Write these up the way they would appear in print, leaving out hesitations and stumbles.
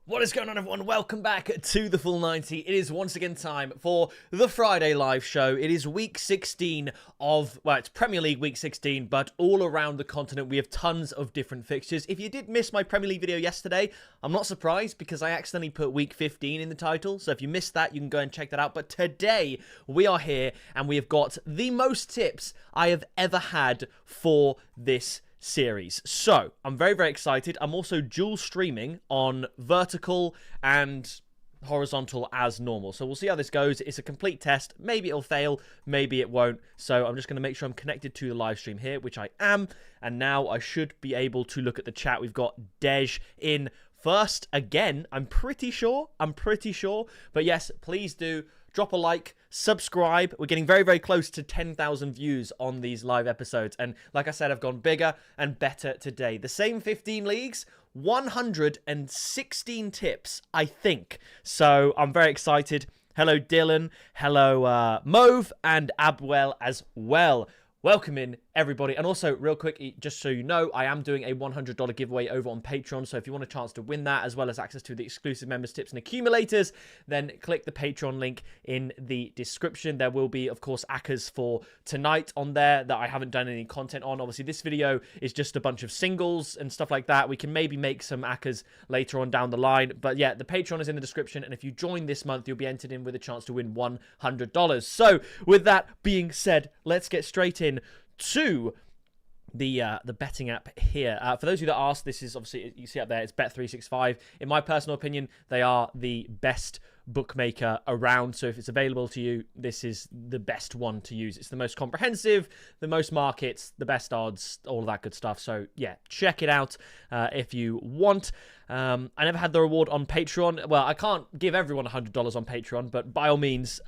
What is going on, everyone? Welcome back to the Full 90. It is once again time for the Friday live show. It is week 16 of, well, it's Premier League week 16, but all around the continent we have tons of different fixtures. If you did miss my Premier League video yesterday, I'm not surprised because I accidentally put week 15 in the title. So if you missed that, you can go and check that out. But today we are here and we have got the most tips I have ever had for this series. So I'm very, very excited. I'm also dual streaming on vertical and horizontal as normal. So we'll see how this goes. It's a complete test. Maybe it'll fail, maybe it won't. So I'm just going to make sure I'm connected to the live stream here, which I am. And now I should be able to look at the chat. We've got Dej in first again. I'm pretty sure. But yes, please do drop a like, subscribe. We're getting very, very close to 10,000 views on these live episodes. And like I said, I've gone bigger and better today. The same 15 leagues, 116 tips, I think. So I'm very excited. Hello, Dylan. Hello, Mauve and Abwell as well. Welcome in, everybody. And also, real quick, just so you know, I am doing a $100 giveaway over on Patreon. So if you want a chance to win that, as well as access to the exclusive members tips and accumulators, then click the Patreon link in the description. There will be, of course, Accas for tonight on there that I haven't done any content on. Obviously, this video is just a bunch of singles and stuff like that. We can maybe make some Accas later on down the line. But yeah, the Patreon is in the description. And if you join this month, you'll be entered in with a chance to win $100. So with that being said, let's get straight in to the betting app here. For those of you that asked, this is obviously, you see up there, it's Bet365. In my personal opinion, they are the best bookmaker around. So if it's available to you, this is the best one to use. It's the most comprehensive, the most markets, the best odds, all of that good stuff. So yeah, check it out if you want. I never had the reward on Patreon. Well, I can't give everyone $100 on Patreon, but by all means,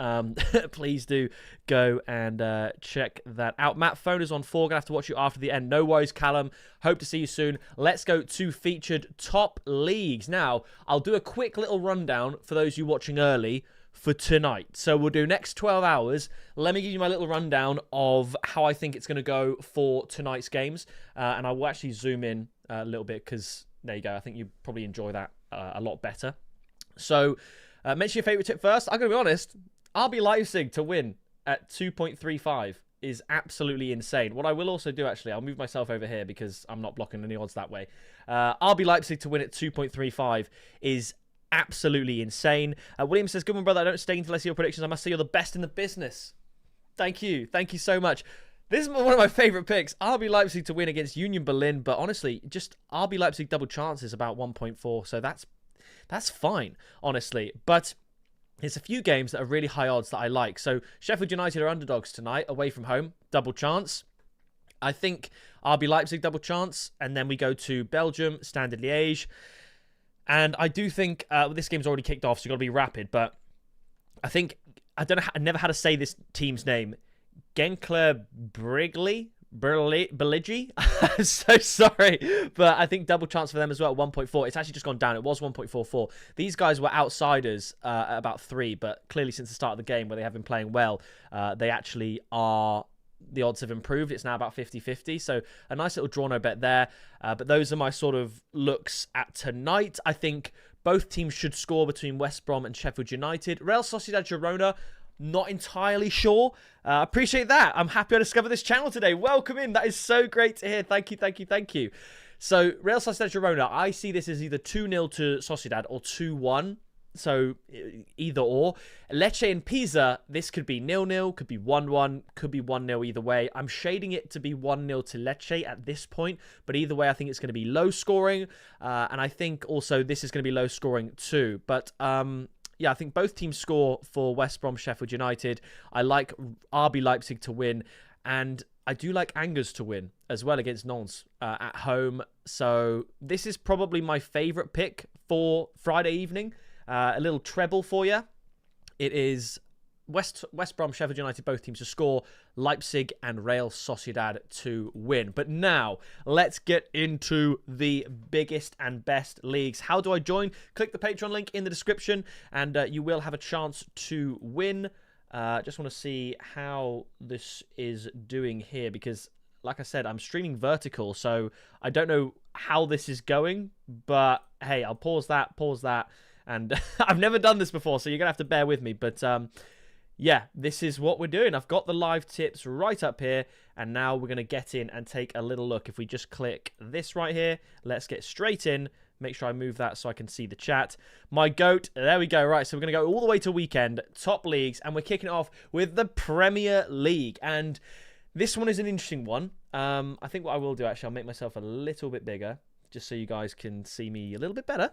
please do go and check that out. Matt, phone is on 4. Gonna have to watch you after the end. No worries, Callum. Hope to see you soon. Let's go to featured top leagues. Now, I'll do a quick little rundown for those of you watching early for tonight. So we'll do next 12 hours. Let me give you my little rundown of how I think it's going to go for tonight's games. And I will actually zoom in a little bit because there you go. I think you probably enjoy that a lot better. So mention your favourite tip first. I'm going to be honest. RB Leipzig to win at 2.35 is absolutely insane. What I will also do, actually, I'll move myself over here because I'm not blocking any odds that way. RB Leipzig to win at 2.35 is absolutely insane. William says, good one, brother. I don't stay until I see your predictions. I must say you're the best in the business. Thank you. Thank you so much. This is one of my favourite picks. RB Leipzig to win against Union Berlin. But honestly, just RB Leipzig double chance is about 1.4. So that's fine, honestly. But there's a few games that are really high odds that I like. So Sheffield United are underdogs tonight, away from home, double chance. I think RB Leipzig double chance. And then we go to Belgium, Standard Liège. And I do think this game's already kicked off, so you've got to be rapid. But I think, I don't know, I never had to say this team's name. Genkler Beligi. I'm so sorry. But I think double chance for them as well, 1.4. It's actually just gone down. It was 1.44. These guys were outsiders at about 3, but clearly since the start of the game where they have been playing well, they actually are... The odds have improved. It's now about 50-50. So a nice little draw no bet there. But those are my sort of looks at tonight. I think both teams should score between West Brom and Sheffield United. Real Sociedad Girona, not entirely sure. Appreciate that. I'm happy I discovered this channel today. Welcome in. That is so great to hear. Thank you, thank you, thank you. So Real Sociedad Girona, I see this as either 2-0 to Sociedad or 2-1. So either or. Lecce and Pisa, this could be 0-0, could be 1-1, could be 1-0 either way. I'm shading it to be 1-0 to Lecce at this point, but either way I think it's going to be low scoring, and I think also this is going to be low scoring too. But yeah, I think both teams score for West Brom, Sheffield United. I like RB Leipzig to win, and I do like Angers to win as well against Nantes at home. So this is probably my favourite pick for Friday evening. A little treble for you. It is West Brom, Sheffield United, both teams to score. Leipzig and Real Sociedad to win. But now, let's get into the biggest and best leagues. How do I join? Click the Patreon link in the description, and you will have a chance to win. Just want to see how this is doing here, because, like I said, I'm streaming vertical, so I don't know how this is going, but hey, I'll pause that, and I've never done this before, so you're gonna have to bear with me. But yeah, this is what we're doing. I've got the live tips right up here, and now we're gonna get in and take a little look. If we just click this right here, let's get straight in. Make sure I move that so I can see the chat. My GOAT, there we go. Right, so we're going to go all the way to weekend, top leagues, and we're kicking it off with the Premier League. And this one is an interesting one. I think what I will do, actually, I'll make myself a little bit bigger, just so you guys can see me a little bit better.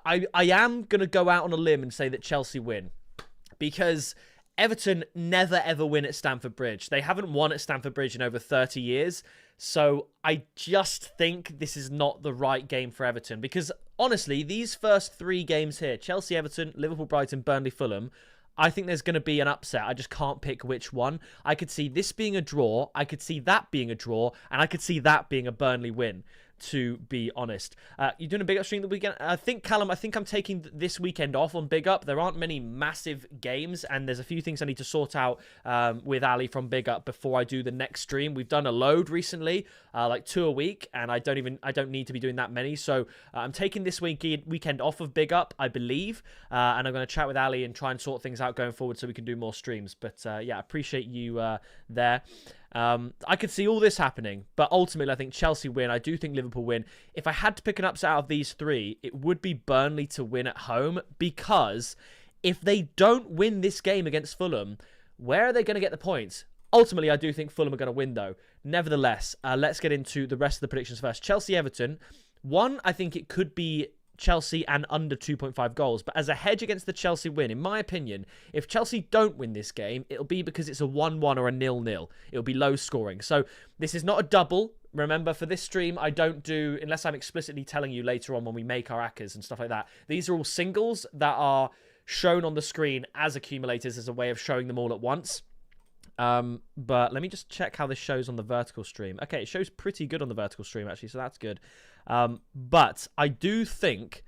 I am going to go out on a limb and say that Chelsea win, because Everton never, ever win at Stamford Bridge. They haven't won at Stamford Bridge in over 30 years. So I just think this is not the right game for Everton, because honestly, these first 3 games here, Chelsea, Everton, Liverpool, Brighton, Burnley, Fulham, I think there's going to be an upset. I just can't pick which one. I could see this being a draw. I could see that being a draw. And I could see that being a Burnley win, to be honest. You're doing a big up stream the weekend? I think, Callum, I'm taking this weekend off on Big Up. There aren't many massive games, and there's a few things I need to sort out with Ali from Big Up before I do the next stream. We've done a load recently, like 2 a week, and I don't need to be doing that many. So I'm taking this weekend off of Big Up, I believe, and I'm going to chat with Ali and try and sort things out going forward so we can do more streams. But yeah, I appreciate you there. I could see all this happening, but ultimately I think Chelsea win. I do think Liverpool win. If I had to pick an upset out of these 3, it would be Burnley to win at home, because if they don't win this game against Fulham, where are they going to get the points? Ultimately, I do think Fulham are going to win, though. Nevertheless, let's get into the rest of the predictions first. Chelsea-Everton. One, I think it could be Chelsea and under 2.5 goals. But as a hedge against the Chelsea win, in my opinion, if Chelsea don't win this game, it'll be because it's a 1-1 or a 0-0. It'll be low scoring. So this is not a double. Remember, for this stream, I don't do, unless I'm explicitly telling you later on when we make our Accas and stuff like that, these are all singles that are shown on the screen as accumulators as a way of showing them all at once. But let me just check how this shows on the vertical stream. Okay, it shows pretty good on the vertical stream, actually, so that's good. But I do think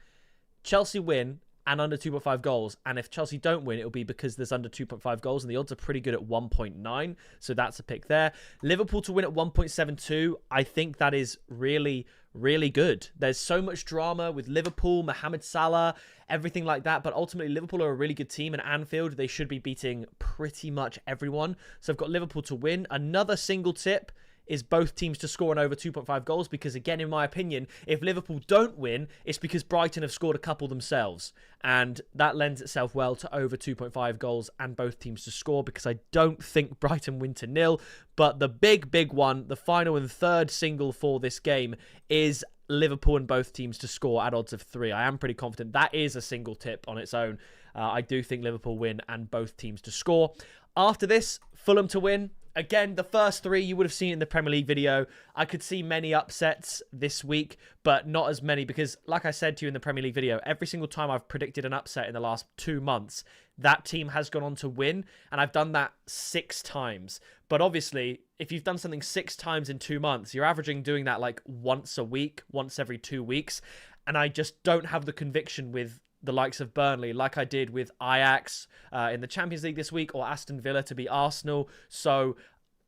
Chelsea win and under 2.5 goals. And if Chelsea don't win, it'll be because there's under 2.5 goals. And the odds are pretty good at 1.9. So that's a pick there. Liverpool to win at 1.72. I think that is really, really good. There's so much drama with Liverpool, Mohamed Salah, everything like that. But ultimately, Liverpool are a really good team. And Anfield, they should be beating pretty much everyone. So I've got Liverpool to win. Another single tip is both teams to score an over 2.5 goals, because again, in my opinion, if Liverpool don't win, it's because Brighton have scored a couple themselves, and that lends itself well to over 2.5 goals and both teams to score, because I don't think Brighton win to 0. But the big one, the final and third single for this game, is Liverpool and both teams to score at odds of 3. I am pretty confident that is a single tip on its own. I do think Liverpool win and both teams to score. After this, Fulham to win. Again, the first 3 you would have seen in the Premier League video. I could see many upsets this week, but not as many, because like I said to you in the Premier League video, every single time I've predicted an upset in the last 2 months, that team has gone on to win, and I've done that 6 times. But obviously, if you've done something 6 times in 2 months, you're averaging doing that like once a week, once every 2 weeks, and I just don't have the conviction with the likes of Burnley, like I did with Ajax in the Champions League this week, or Aston Villa to beat Arsenal. So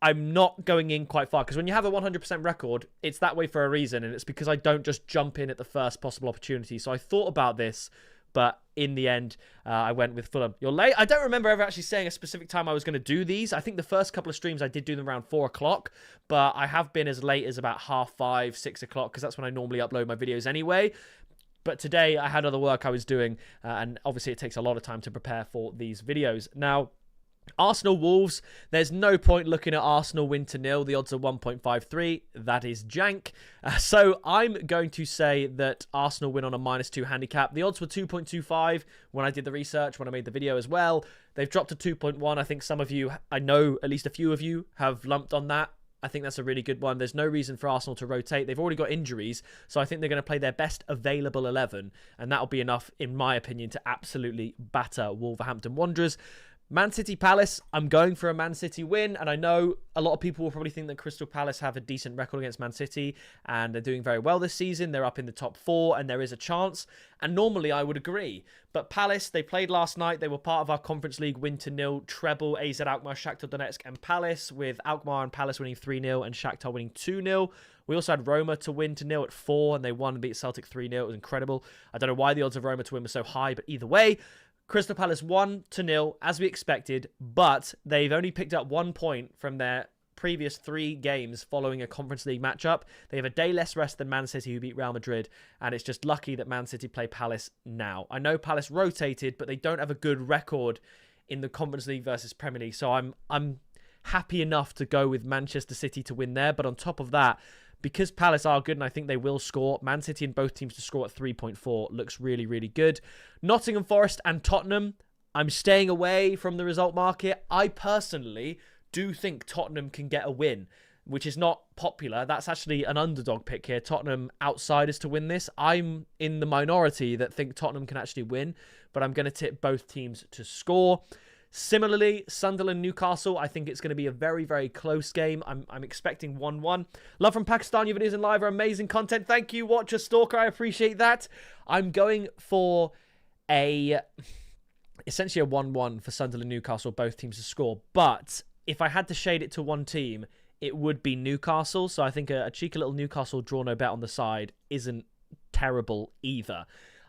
I'm not going in quite far, because when you have a 100% record, it's that way for a reason, and it's because I don't just jump in at the first possible opportunity. So I thought about this, but in the end, I went with Fulham. You're late. I don't remember ever actually saying a specific time I was going to do these. I think the first couple of streams I did do them around 4 o'clock, but I have been as late as about 5:30, 6 o'clock, because that's when I normally upload my videos anyway. But today I had other work I was doing, and obviously it takes a lot of time to prepare for these videos. Now, Arsenal-Wolves, there's no point looking at Arsenal win to 0. The odds are 1.53. That is jank. So I'm going to say that Arsenal win on a -2 handicap. The odds were 2.25 when I did the research, when I made the video as well. They've dropped to 2.1. I think some of you, I know at least a few of you, have lumped on that. I think that's a really good one. There's no reason for Arsenal to rotate. They've already got injuries, so I think they're going to play their best available 11, and that'll be enough, in my opinion, to absolutely batter Wolverhampton Wanderers. Man City Palace, I'm going for a Man City win, and I know a lot of people will probably think that Crystal Palace have a decent record against Man City, and they're doing very well this season. They're up in the top 4, and there is a chance, and normally I would agree. But Palace, they played last night. They were part of our Conference League win-to-nil treble, AZ Alkmaar, Shakhtar Donetsk, and Palace, with Alkmaar and Palace winning 3-0 and Shakhtar winning 2-0. We also had Roma to win to nil at 4, and they won and beat Celtic 3-0. It was incredible. I don't know why the odds of Roma to win were so high, but either way, Crystal Palace 1-0, as we expected, but they've only picked up 1 point from their previous 3 games following a Conference League matchup. They have a day less rest than Man City, who beat Real Madrid, and it's just lucky that Man City play Palace now. I know Palace rotated, but they don't have a good record in the Conference League versus Premier League, so I'm happy enough to go with Manchester City to win there. But on top of that, because Palace are good, and I think they will score, Man City and both teams to score at 3.4 looks really, really good. Nottingham Forest and Tottenham, I'm staying away from the result market. I personally do think Tottenham can get a win, which is not popular. That's actually an underdog pick here. Tottenham outsiders to win this. I'm in the minority that think Tottenham can actually win, but I'm going to tip both teams to score. Similarly, Sunderland, Newcastle, I think it's going to be a very, very close game. I'm expecting 1-1. Love from Pakistan, your videos in live are amazing content. Thank you, Watcher Stalker. I appreciate that. I'm going for essentially a 1-1 for Sunderland, Newcastle, both teams to score. But if I had to shade it to one team, it would be Newcastle. So I think a cheeky little Newcastle draw no bet on the side isn't terrible either.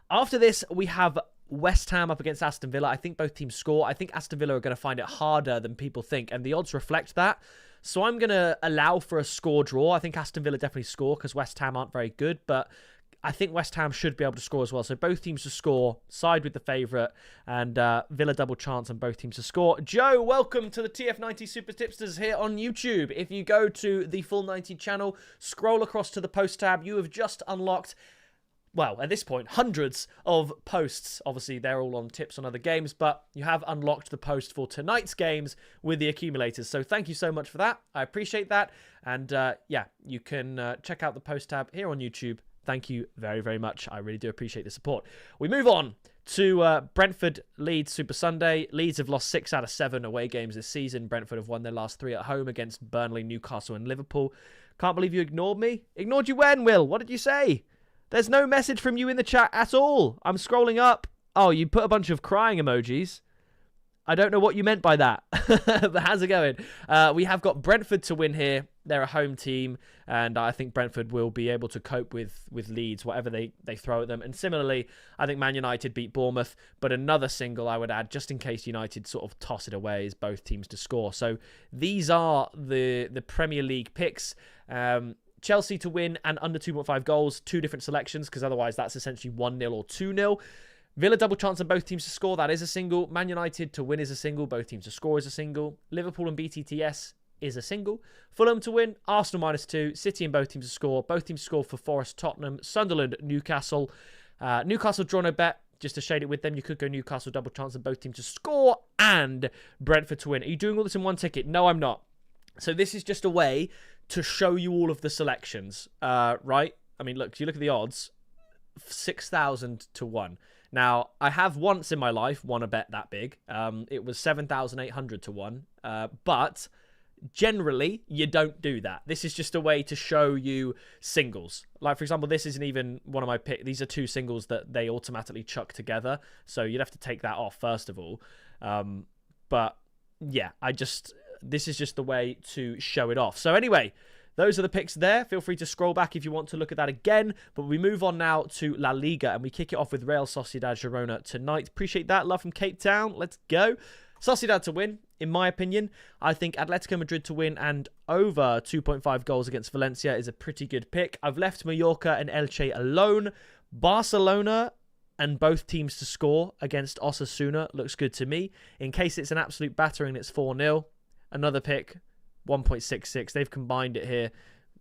After this, we have West Ham up against Aston Villa. I think both teams score. I think Aston Villa are going to find it harder than people think, and the odds reflect that. So I'm going to allow for a score draw. I think Aston Villa definitely score because West Ham aren't very good, but I think West Ham should be able to score as well. So both teams to score, side with the favourite, and Villa double chance on both teams to score. Joe, welcome to the TF90 Super Tipsters here on YouTube. If you go to the Full 90 channel, scroll across to the post tab, you have just unlocked, well, at this point, hundreds of posts. Obviously, they're all on tips on other games, but you have unlocked the post for tonight's games with the accumulators. So thank you so much for that. I appreciate that. And yeah, you can check out the post tab here on YouTube. Thank you very, very much. I really do appreciate the support. We move on to Brentford Leeds Super Sunday. Leeds have lost 6 out of 7 away games this season. Brentford have won their last 3 at home against Burnley, Newcastle and Liverpool. Can't believe you ignored me. Ignored you when, Will? What did you say? There's no message from you in the chat at all. I'm scrolling up. Oh, you put a bunch of crying emojis. I don't know what you meant by that. But how's it going? We have got Brentford to win here. They're a home team, and I think Brentford will be able to cope with Leeds, whatever they throw at them. And similarly, I think Man United beat Bournemouth, but another single I would add, just in case United sort of toss it away, is both teams to score. So these are the Premier League picks. Chelsea to win and under 2.5 goals, 2 different selections, because otherwise that's essentially 1-0 or 2-0. Villa double chance on both teams to score, that is a single. Man United to win is a single, both teams to score is a single. Liverpool and BTTS is a single. Fulham to win, Arsenal -2. City and both teams to score, both teams to score for Forest, Tottenham, Sunderland, Newcastle. Newcastle draw no bet, just to shade it with them. You could go Newcastle double chance on both teams to score and Brentford to win. Are you doing all this in one ticket? No, I'm not. So this is just a way to show you all of the selections, right? I mean, look, if you look at the odds, 6,000 to 1. Now, I have once in my life won a bet that big. It was 7,800 to 1. But generally, you don't do that. This is just a way to show you singles. Like, for example, this isn't even one of my picks. These are 2 singles that they automatically chuck together. So you'd have to take that off, first of all. But yeah, this is just the way to show it off. So anyway, those are the picks there. Feel free to scroll back if you want to look at that again. But we move on now to La Liga, and we kick it off with Real Sociedad Girona tonight. Appreciate that. Love from Cape Town. Let's go. Sociedad to win, in my opinion. I think Atletico Madrid to win and over 2.5 goals against Valencia is a pretty good pick. I've left Mallorca and Elche alone. Barcelona and both teams to score against Osasuna looks good to me. In case it's an absolute battering, it's 4-0. Another pick, 1.66. They've combined it here,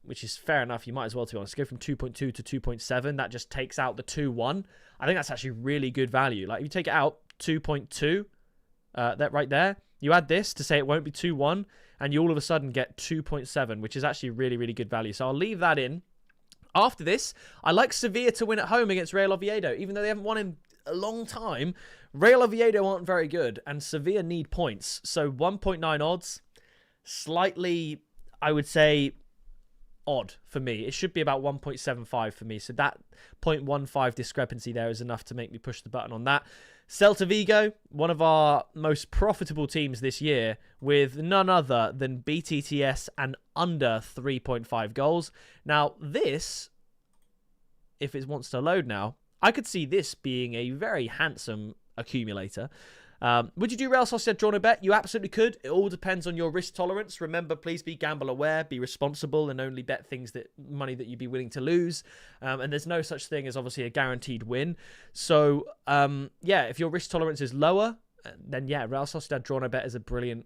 which is fair enough. You might as well, to be honest, go from 2.2 to 2.7. That just takes out the 2-1. I think that's actually really good value. Like, if you take it out, 2.2, that right there, you add this to say it won't be 2-1, and you all of a sudden get 2.7, which is actually really, really good value. So I'll leave that in. After this, I like Sevilla to win at home against Real Oviedo, even though they haven't won in a long time. Real Oviedo aren't very good, and Sevilla need points. So 1.9 odds, slightly, I would say, odd for me. It should be about 1.75 for me. So that 0.15 discrepancy there is enough to make me push the button on that. Celta Vigo, one of our most profitable teams this year, with none other than BTTS and under 3.5 goals. Now, this, if it wants to load now, I could see this being a very handsome accumulator. Would you do Real Sociedad draw no bet? You absolutely could. It all depends on your risk tolerance. Remember, please be gamble aware, be responsible, and only bet money that you'd be willing to lose. And there's no such thing as obviously a guaranteed win. So yeah, if your risk tolerance is lower, then yeah, Real Sociedad draw no bet is a brilliant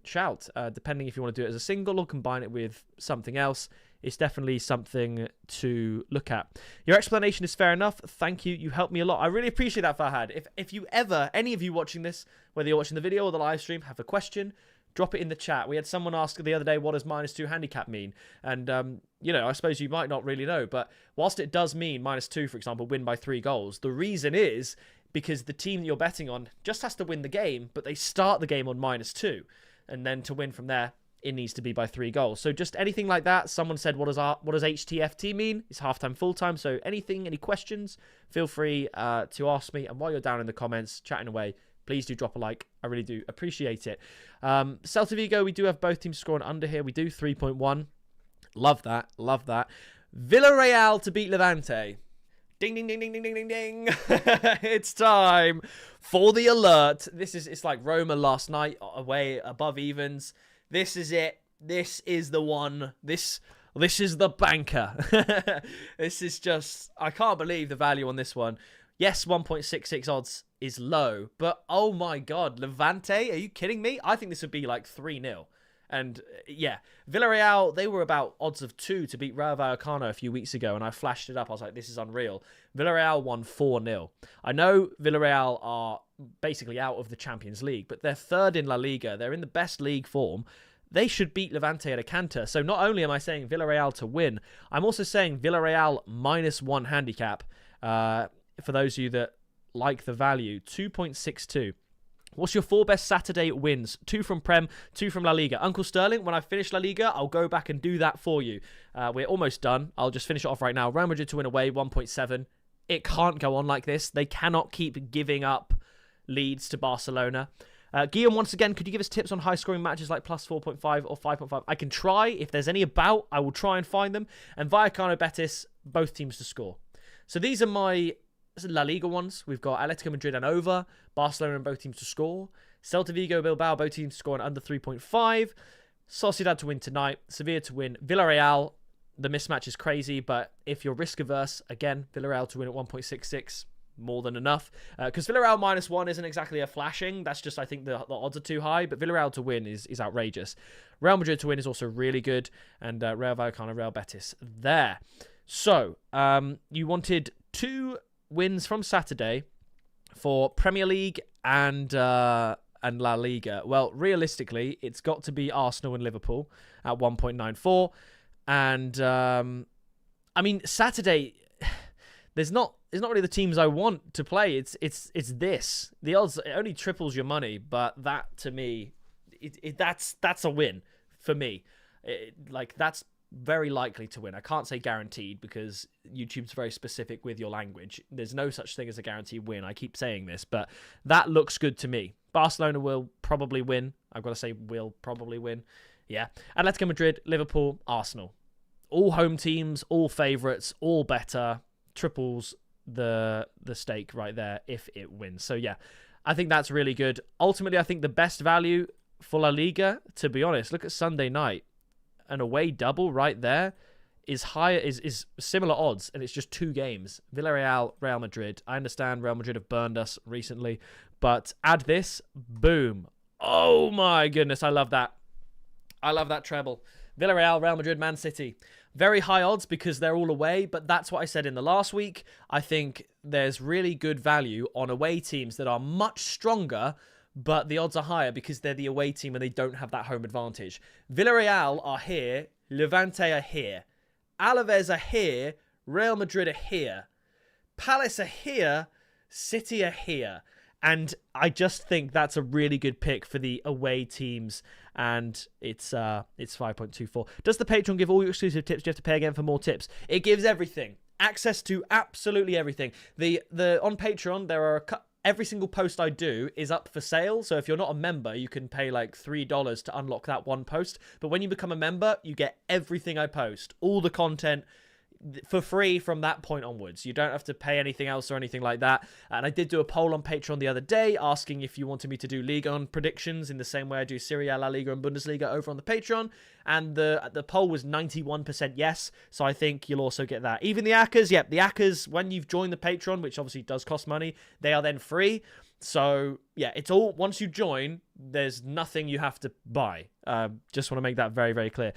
shout. Depending if you want to do it as a single or combine it with something else, it's definitely something to look at. Your explanation is fair enough. Thank you. You helped me a lot. I really appreciate that, Farhad. If you ever, any of you watching this, whether you're watching the video or the live stream, have a question, drop it in the chat. We had someone ask the other day, what does -2 handicap mean? And, you know, I suppose you might not really know, but whilst it does mean -2, for example, win by 3 goals, the reason is because the team that you're betting on just has to win the game, but they start the game on -2. And then to win from there, it needs to be by 3 goals. So just anything like that. Someone said, what does HTFT mean? It's half-time, full-time. So any questions, feel free to ask me. And while you're down in the comments, chatting away, please do drop a like. I really do appreciate it. Celta Vigo, we do have both teams scoring under here. We do 3.1. Love that. Love that. Villarreal to beat Levante. Ding, ding, ding, ding, ding, ding, ding, ding. It's time for the alert. It's like Roma last night, away above evens. This is it. This is the one. This is the banker. This is just, I can't believe the value on this one. Yes, 1.66 odds is low, but oh my God, Levante, are you kidding me? I think this would be like 3-0. And yeah, Villarreal, they were about odds of 2 to beat Rayo Vallecano a few weeks ago, and I flashed it up. I was like, this is unreal. Villarreal won 4-0. I know Villarreal are basically out of the Champions League, but they're third in La Liga. They're in the best league form. They should beat Levante at a canter. So not only am I saying Villarreal to win, I'm also saying Villarreal -1 handicap. For those of you that like the value, 2.62. What's your 4 best Saturday wins? 2 from Prem, 2 from La Liga. Uncle Sterling, when I finish La Liga, I'll go back and do that for you. We're almost done. I'll just finish it off right now. Real Madrid to win away, 1.7. It can't go on like this. They cannot keep giving up leads to Barcelona. Guillaume, once again, could you give us tips on high-scoring matches like +4.5 or 5.5? I can try. If there's any about, I will try and find them. And Vallecano Betis, both teams to score. So these are my La Liga ones. We've got Atletico Madrid and over, Barcelona and both teams to score, Celta Vigo, Bilbao, both teams to score and under 3.5, Sociedad to win tonight, Sevilla to win, Villarreal, the mismatch is crazy, but if you're risk averse, again, Villarreal to win at 1.66, more than enough, because Villarreal -1 isn't exactly a flashing, that's just, I think the odds are too high, but Villarreal to win is outrageous. Real Madrid to win is also really good, and Real Vallecano, Real Betis there. So, you wanted 2 wins from Saturday for Premier League and La Liga. Well, realistically, it's got to be Arsenal and Liverpool at 1.94. And I mean, Saturday, there's not really the teams I want to play. It's this. The odds, it only triples your money, but that to me, that's a win for me. That's very likely to win. I can't say guaranteed because YouTube's very specific with your language. There's no such thing as a guaranteed win. I keep saying this, but that looks good to me. Barcelona will probably win. I've got to say will probably win. Yeah. Atletico Madrid, Liverpool, Arsenal. All home teams, all favourites, all better. Triples the stake right there if it wins. So yeah, I think that's really good. Ultimately, I think the best value for La Liga, to be honest, look at Sunday night. An away double right there is higher, is similar odds, and it's just 2 games. Villarreal, Real Madrid. I understand Real Madrid have burned us recently, but add this, boom. Oh my goodness, I love that. I love that treble. Villarreal, Real Madrid, Man City. Very high odds because they're all away, but that's what I said in the last week. I think there's really good value on away teams that are much stronger, but the odds are higher because they're the away team and they don't have that home advantage. Villarreal are here. Levante are here. Alaves are here. Real Madrid are here. Palace are here. City are here. And I just think that's a really good pick for the away teams, and it's 5.24. Does the Patreon give all your exclusive tips? Do you have to pay again for more tips? It gives everything, access to absolutely everything. The on Patreon there are every single post I do is up for sale. So if you're not a member, you can pay like $3 to unlock that one post. But when you become a member, you get everything I post, all the content, for free from that point onwards. You don't have to pay anything else or anything like that. And I did do a poll on Patreon the other day asking if you wanted me to do Liga on predictions in the same way I do Serie, La Liga and Bundesliga over on the Patreon. And the poll was 91% yes. So I think you'll also get that. Even the Accas, yep, the Accas, when you've joined the Patreon, which obviously does cost money, they are then free. So yeah, it's all, once you join, there's nothing you have to buy. Just want to make that very, very clear.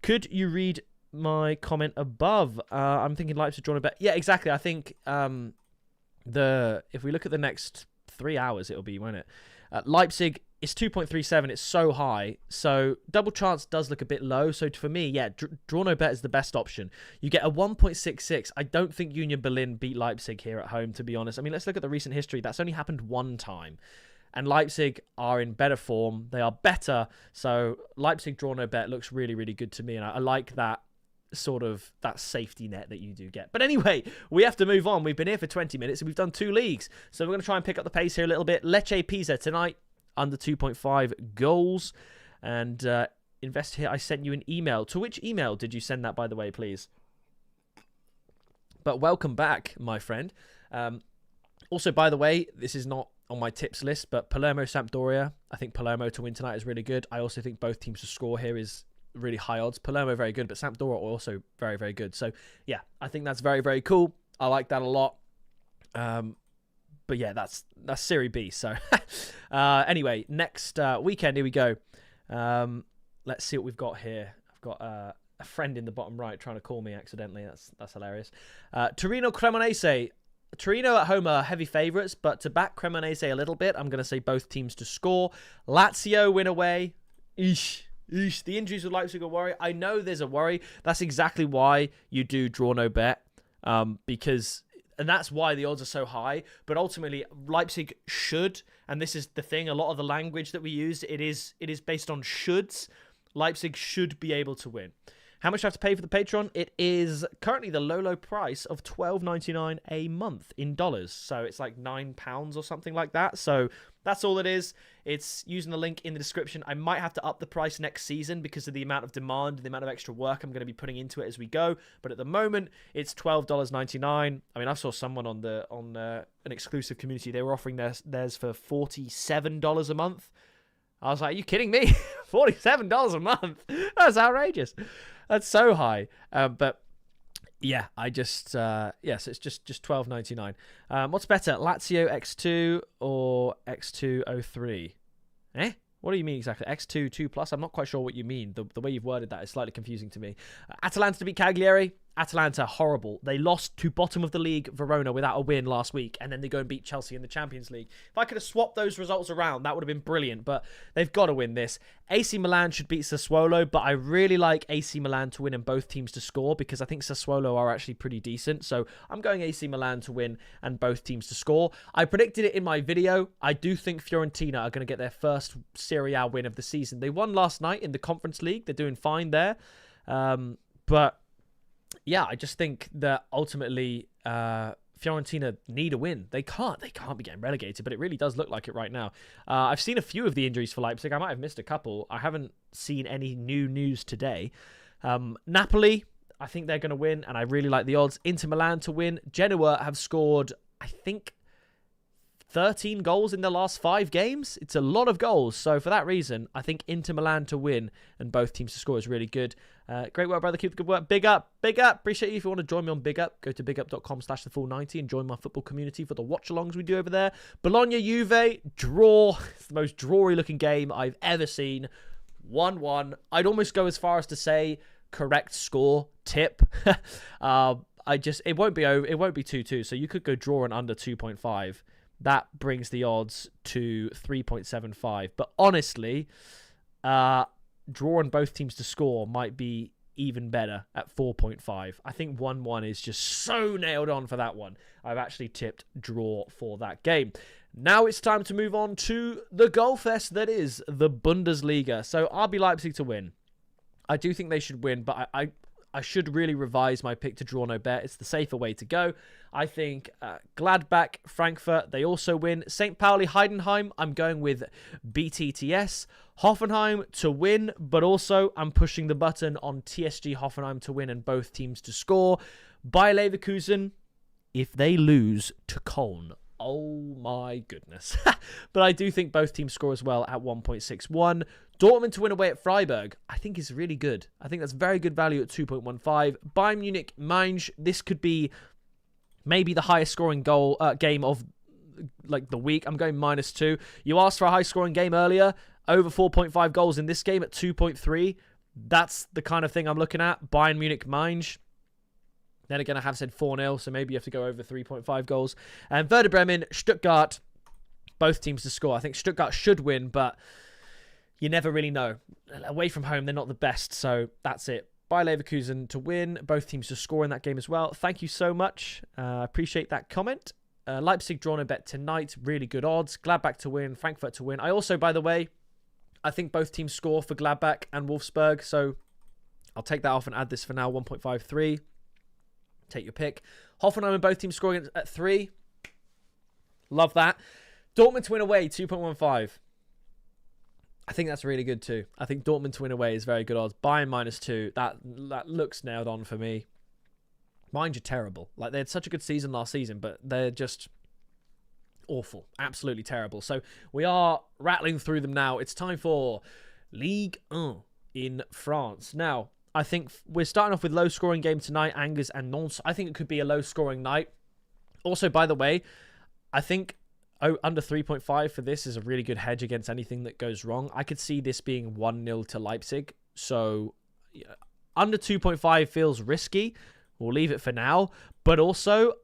Could you read my comment above? I'm thinking Leipzig drawn a bet. Yeah, exactly. I think if we look at the next 3 hours, it'll be, won't it? Leipzig is 2.37. It's so high. So double chance does look a bit low. So for me, yeah, draw no bet is the best option. You get a 1.66. I don't think Union Berlin beat Leipzig here at home, to be honest. I mean, let's look at the recent history. That's only happened one time. And Leipzig are in better form. They are better. So Leipzig draw no bet looks really, really good to me. And I like that sort of that safety net that you do get. But anyway, we have to move on. We've been here for 20 minutes and we've done 2 leagues. So we're going to try and pick up the pace here a little bit. Lecce Pisa tonight, under 2.5 goals. And invest here. I sent you an email. To which email did you send that, by the way, please? But welcome back, my friend. Also, by the way, this is not on my tips list, but Palermo Sampdoria. I think Palermo to win tonight is really good. I also think both teams to score here is really high odds. Palermo very good, but Sampdoria also very, very good. So yeah, I think that's very, very cool. I like that a lot. But yeah, that's Serie B. So anyway, next weekend, here we go. Let's see what we've got here. I've got a friend in the bottom right trying to call me accidentally. That's hilarious. Torino Cremonese. Torino at home are heavy favourites, but to back Cremonese a little bit, I'm going to say both teams to score. Lazio win away. Eesh. The injuries with Leipzig are a worry. I know there's a worry. That's exactly why you do draw no bet. And that's why the odds are so high. But ultimately, Leipzig should, and this is the thing, a lot of the language that we use, it is based on shoulds. Leipzig should be able to win. How much do I have to pay for the Patreon? It is currently the low price of $12.99 a month in dollars. So it's like £9 or something like that. So that's all it is. It's using the link in the description. I might have to up the price next season because of the amount of demand, the amount of extra work I'm going to be putting into it as we go. But at the moment, it's $12.99. I mean, I saw someone on an exclusive community. They were offering theirs for $47 a month. I was like, are you kidding me? $47 a month? That's outrageous. That's so high. But yeah, I just so it's just $12.99. What's better, Lazio X2 or X203? What do you mean exactly? X2 2+? I'm not quite sure what you mean. The way you've worded that is slightly confusing to me. Atalanta to beat Cagliari. Atalanta, horrible. They lost to bottom of the league Verona without a win last week, and then they go and beat Chelsea in the Champions League. If I could have swapped those results around, that would have been brilliant, but they've got to win this. AC Milan should beat Sassuolo, but I really like AC Milan to win and both teams to score because I think Sassuolo are actually pretty decent, so I'm going AC Milan to win and both teams to score. I predicted it in my video. I do think Fiorentina are going to get their first Serie A win of the season. They won last night in the Conference League. They're doing fine there, but yeah, I just think that ultimately Fiorentina need a win. They can't be getting relegated, but it really does look like it right now. I've seen a few of the injuries for Leipzig. I might have missed a couple. I haven't seen any new news today. Napoli, I think they're going to win, and I really like the odds. Inter Milan to win. Genoa have scored, I think, 13 goals in the last 5 games. It's a lot of goals. So for that reason, I think Inter Milan to win and both teams to score is really good. Great work, brother. Keep the good work. Big up. Big up. Appreciate you. If you want to join me on Big Up, go to bigup.com/thefull90 and join my football community for the watch-alongs we do over there. Bologna, Juve, draw. It's the most drawy looking game I've ever seen. 1-1. I'd almost go as far as to say correct score tip. It won't be 2-2. So you could go draw and under 2.5. That brings the odds to 3.75. But honestly, draw on both teams to score might be even better at 4.5. I think 1-1 is just so nailed on for that one. I've actually tipped draw for that game. Now it's time to move on to the goal fest that is the Bundesliga. So RB Leipzig to win. I do think they should win, but I should really revise my pick to draw no bet. It's the safer way to go. I think Gladbach, Frankfurt, they also win. St. Pauli, Heidenheim, I'm going with BTTS. Hoffenheim to win, but also I'm pushing the button on TSG Hoffenheim to win and both teams to score. Bayer Leverkusen, if they lose to Köln, oh my goodness. But I do think both teams score as well at 1.61. Dortmund to win away at Freiburg, I think is really good. I think that's very good value at 2.15. Bayern Munich, Mainz, this could be maybe the highest scoring game of like the week. I'm going -2. You asked for a high scoring game earlier. Over 4.5 goals in this game at 2.3. That's the kind of thing I'm looking at. Bayern Munich, Mainz. Then again, I have said 4-0, so maybe you have to go over 3.5 goals. And Werder Bremen, Stuttgart, both teams to score. I think Stuttgart should win, but you never really know. Away from home, they're not the best, so that's it. Bayer Leverkusen to win, both teams to score in that game as well. Thank you so much. Appreciate that comment. Leipzig drawn a bet tonight, really good odds. Gladbach to win, Frankfurt to win. I also, by the way, I think both teams score for Gladbach and Wolfsburg, so I'll take that off and add this for now, 1.53. Take your pick. Hoffenheim and both teams scoring at 3. Love that. Dortmund to win away, 2.15. I think that's really good too. I think Dortmund to win away is very good odds. Bayern -2. That looks nailed on for me. Mind you, terrible. Like, they had such a good season last season, but they're just awful. Absolutely terrible. So we are rattling through them now. It's time for Ligue 1 in France. Now, I think we're starting off with low-scoring game tonight, Angers and Nantes. I think it could be a low-scoring night. Also, by the way, I think under 3.5 for this is a really good hedge against anything that goes wrong. I could see this being 1-0 to Leipzig. So, under 2.5 feels risky. We'll leave it for now. But also,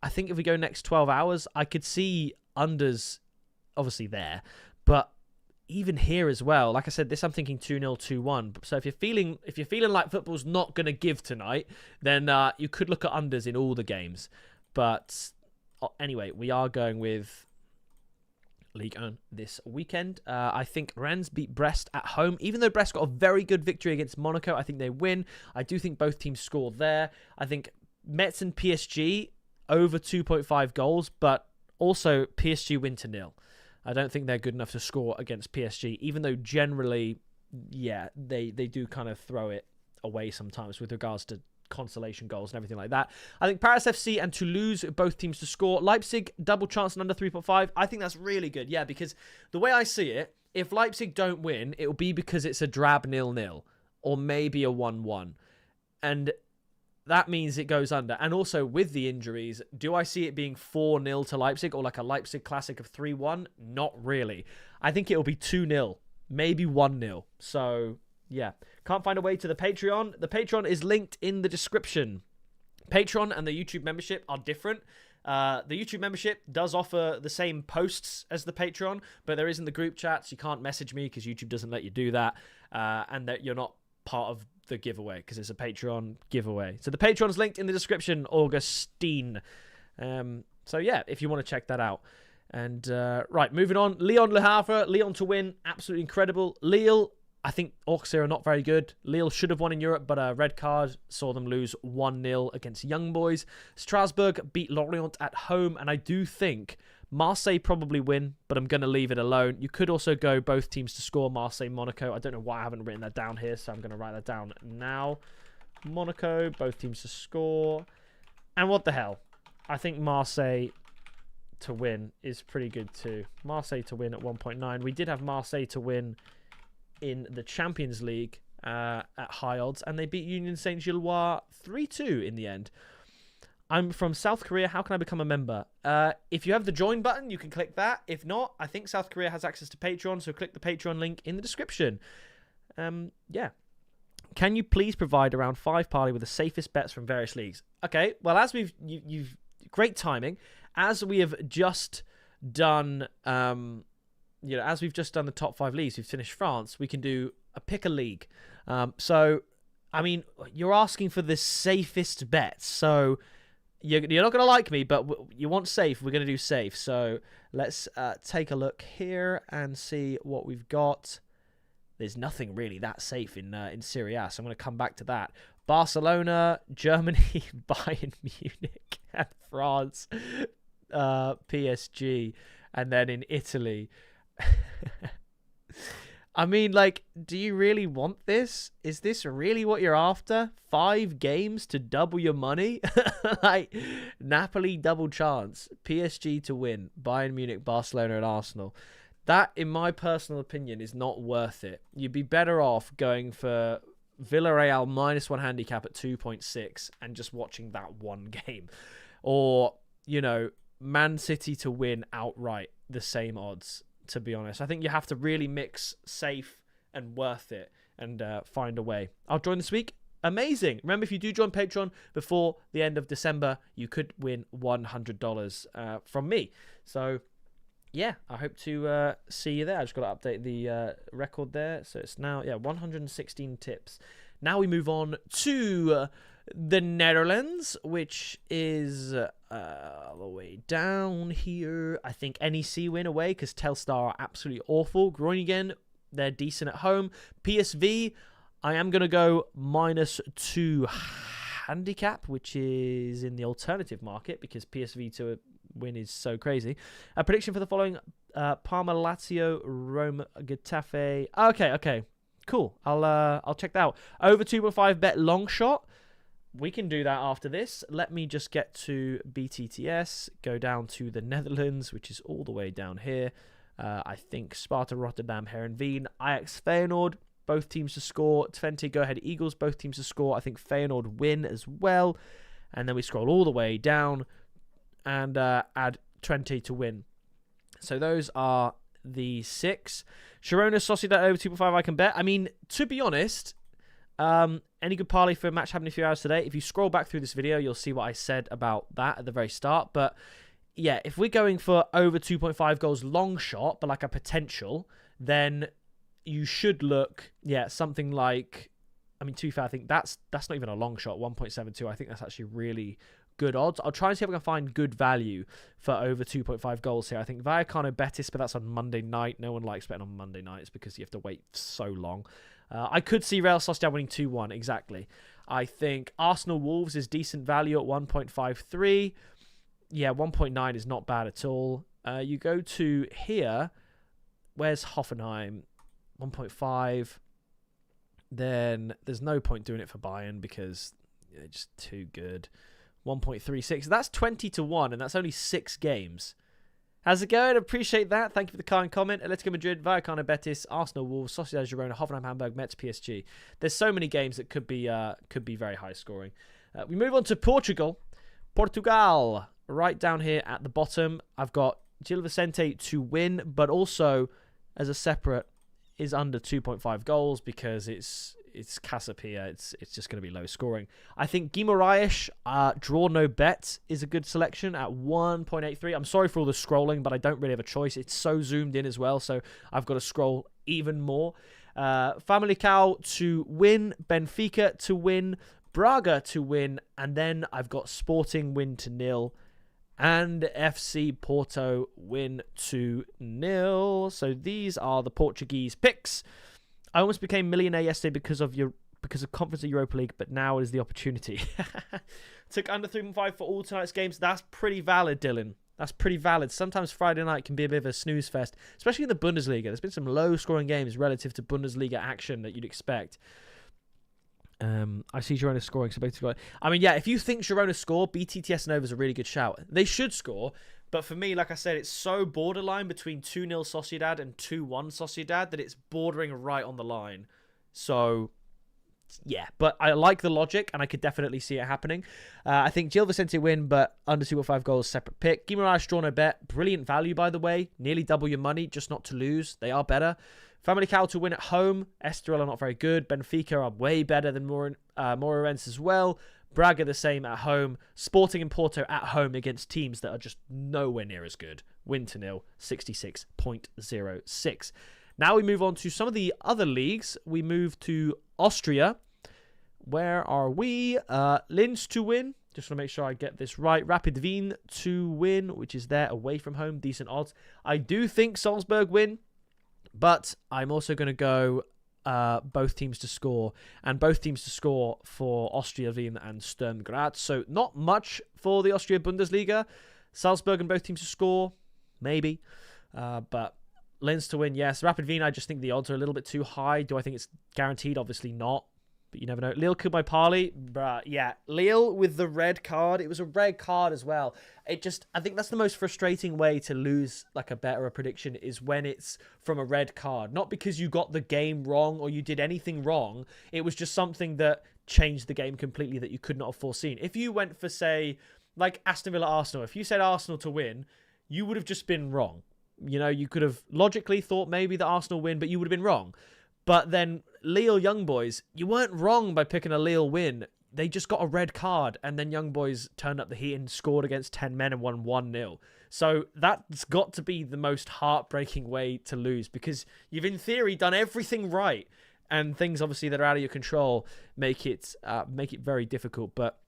I think if we go next 12 hours, I could see unders obviously there. But even here as well, like I said, this I'm thinking 2-0, 2-1. So if you're feeling like football's not going to give tonight, then you could look at unders in all the games. But anyway, we are going with Ligue 1 this weekend. I think Rennes beat Brest at home. Even though Brest got a very good victory against Monaco, I think they win. I do think both teams score there. I think Metz and PSG over 2.5 goals, but also PSG win to 0. I don't think they're good enough to score against PSG, even though generally, yeah, they do kind of throw it away sometimes with regards to consolation goals and everything like that. I think Paris FC and Toulouse, both teams to score. Leipzig, double chance and under 3.5. I think that's really good, yeah, because the way I see it, if Leipzig don't win, it will be because it's a drab 0-0 or maybe a 1-1. And that means it goes under. And also with the injuries, do I see it being 4-0 to Leipzig or like a Leipzig classic of 3-1? Not really. I think it'll be 2-0, maybe 1-0. So, yeah. Can't find a way to the Patreon. The Patreon is linked in the description. Patreon and the YouTube membership are different. The YouTube membership does offer the same posts as the Patreon, but there isn't the group chats. You can't message me because YouTube doesn't let you do that. And that you're not part of the giveaway because it's a Patreon giveaway. So the Patreon's linked in the description, Augustine. So yeah, if you want to check that out. And right, moving on. Lyon, Le Havre. Lyon to win. Absolutely incredible. Lille, I think Auxerre are not very good. Lille should have won in Europe, but a red card saw them lose 1-0 against Young Boys. Strasbourg beat Lorient at home, and I do think Marseille probably win, but I'm going to leave it alone. You could also go both teams to score, Marseille, Monaco. I don't know why I haven't written that down here, so I'm going to write that down now. Monaco, both teams to score. And what the hell? I think Marseille to win is pretty good too. Marseille to win at 1.9. We did have Marseille to win in the Champions League at high odds, and they beat Union Saint-Gilloise 3-2 in the end. I'm from South Korea. How can I become a member? If you have the join button, you can click that. If not, I think South Korea has access to Patreon, so click the Patreon link in the description. Yeah. Can you please provide around 5 party with the safest bets from various leagues? Okay, well, as you've great timing. As we have just done, as we've just done the top 5 leagues, we've finished France, we can do a pick a league. So I mean, you're asking for the safest bet, so you're not going to like me, but you want safe. We're going to do safe. So let's take a look here and see what we've got. There's nothing really that safe in Serie A, so I'm going to come back to that. Barcelona, Germany, Bayern Munich, and France, PSG, and then in Italy. I mean, like, do you really want this? Is this really what you're after? 5 games to double your money? Like, Napoli double chance, PSG to win, Bayern Munich, Barcelona, and Arsenal. That, in my personal opinion, is not worth it. You'd be better off going for Villarreal -1 handicap at 2.6 and just watching that one game. Or, you know, Man City to win outright, the same odds, to be honest. I think you have to really mix safe and worth it and find a way. I'll join this week. Amazing. Remember, if you do join Patreon before the end of December, you could win $100 from me. So, yeah, I hope to see you there. I just got to update the record there. So it's now, 116 tips. Now we move on to the Netherlands, which is all the way down here. I think NEC win away because Telstar are absolutely awful. Groningen, they're decent at home. PSV, I am going to go -2 handicap, which is in the alternative market because PSV to win is so crazy. A prediction for the following: Parma, Lazio, Rome, Getafe. Okay, cool. I'll check that out. Over 2.5 bet long shot. We can do that after this. Let me just get to BTTS, go down to the Netherlands, which is all the way down here. I think Sparta, Rotterdam, Heerenveen, Ajax, Feyenoord, both teams to score. Twente, Go Ahead Eagles, both teams to score. I think Feyenoord win as well. And then we scroll all the way down and add Twente to win. So those are the 6. Girona, Sociedad over 2.5 I can bet. I mean, to be honest, any good parlay for a match happening a few hours today? If you scroll back through this video, you'll see what I said about that at the very start. But yeah, if we're going for over 2.5 goals long shot, but like a potential, then you should look, something like, I mean, to be fair, I think that's not even a long shot, 1.72. I think that's actually really good odds. I'll try and see if I can find good value for over 2.5 goals here. I think Vallecano Betis, but that's on Monday night. No one likes betting on Monday nights because you have to wait so long. I could see Real Sociedad winning 2-1, exactly. I think Arsenal Wolves is decent value at 1.53. Yeah, 1.9 is not bad at all. You go to here, where's Hoffenheim? 1.5. Then there's no point doing it for Bayern because they're just too good. 1.36. That's 20-1, and that's only 6 games. How's it going? Appreciate that. Thank you for the kind comment. Atletico Madrid, Vallecano Betis, Arsenal Wolves, Sociedad Girona, Hoffenheim Hamburg, Metz PSG. There's so many games that could be very high scoring. We move on to Portugal. Portugal, right down here at the bottom. I've got Gil Vicente to win, but also as a separate is under 2.5 goals because it's Casapia. It's just going to be low scoring. I think Guimaraes, draw no bet is a good selection at 1.83. I'm sorry for all the scrolling, but I don't really have a choice. It's so zoomed in as well, so I've got to scroll even more. Famalicão to win, Benfica to win, Braga to win, and then I've got Sporting win to 0. And FC Porto win 2-0. So these are the Portuguese picks. I almost became millionaire yesterday because of Conference of Europa League, but now is the opportunity. Took under 3.5 for all tonight's games. That's pretty valid, Dylan. That's pretty valid. Sometimes Friday night can be a bit of a snooze fest, especially in the Bundesliga. There's been some low-scoring games relative to Bundesliga action that you'd expect. I see Girona scoring, so basically, I mean, yeah, if you think Girona score, BTTS and over is a really good shout. They should score, but for me, like I said, it's so borderline between 2-0 Sociedad and 2-1 Sociedad that it's bordering right on the line. So, yeah, but I like the logic, and I could definitely see it happening. I think Gil Vicente win, but under 2.5 goals, separate pick. Guimaraes draw no bet. Brilliant value, by the way. Nearly double your money, just not to lose. They are better. Famalicão to win at home. Estoril are not very good. Benfica are way better than Moreirense as well. Braga the same at home. Sporting and Porto at home against teams that are just nowhere near as good. Win to 0, 66.06. Now we move on to some of the other leagues. We move to Austria, Where are we? Linz to win. Just want to make sure I get this right. Rapid Wien to win, which is there away from home. Decent odds. I do think Salzburg win, but I'm also going to go both teams to score. And both teams to score for Austria Wien and Sturm Graz. So not much for the Austria Bundesliga. Salzburg and both teams to score, maybe. But Linz to win, yes. Rapid Wien, I just think the odds are a little bit too high. Do I think it's guaranteed? Obviously not. But you never know. Lille killed by Parley. Bruh, yeah. Lille with the red card. It was a red card as well. I think that's the most frustrating way to lose like a bet or a prediction is when it's from a red card. Not because you got the game wrong or you did anything wrong. It was just something that changed the game completely that you could not have foreseen. If you went for, say, like Aston Villa Arsenal, if you said Arsenal to win, you would have just been wrong. You know, you could have logically thought maybe that Arsenal win, but you would have been wrong. But then Lille Young Boys, you weren't wrong by picking a Lille win. They just got a red card, and then Young Boys turned up the heat and scored against 10 men and won 1-0. So that's got to be the most heartbreaking way to lose because you've, in theory, done everything right. And things, obviously, that are out of your control make it very difficult. But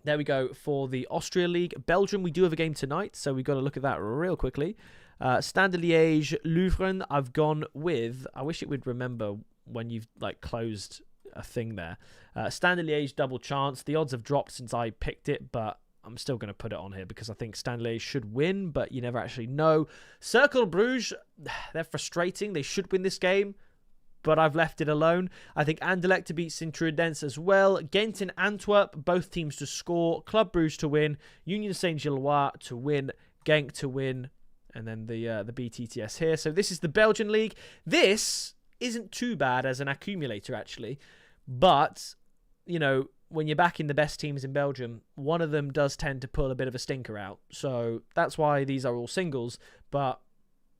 there we go for the Austria League. Belgium, we do have a game tonight, so we've got to look at that real quickly. Standard Liège, Leuven, I've gone with, I wish it would remember when you've like closed a thing there. Standard Liège, double chance. The odds have dropped since I picked it, but I'm still going to put it on here because I think Standard Liège should win, but you never actually know. Cercle Bruges, they're frustrating. They should win this game, but I've left it alone. I think Anderlecht to beat Sint-Truidense as well. Ghent and Antwerp, both teams to score. Club Bruges to win. Union Saint-Gilloise to win. Genk to win. And then the BTTS here. So this is the Belgian League. This isn't too bad as an accumulator, actually. But, you know, when you're backing the best teams in Belgium, one of them does tend to pull a bit of a stinker out. So that's why these are all singles. But,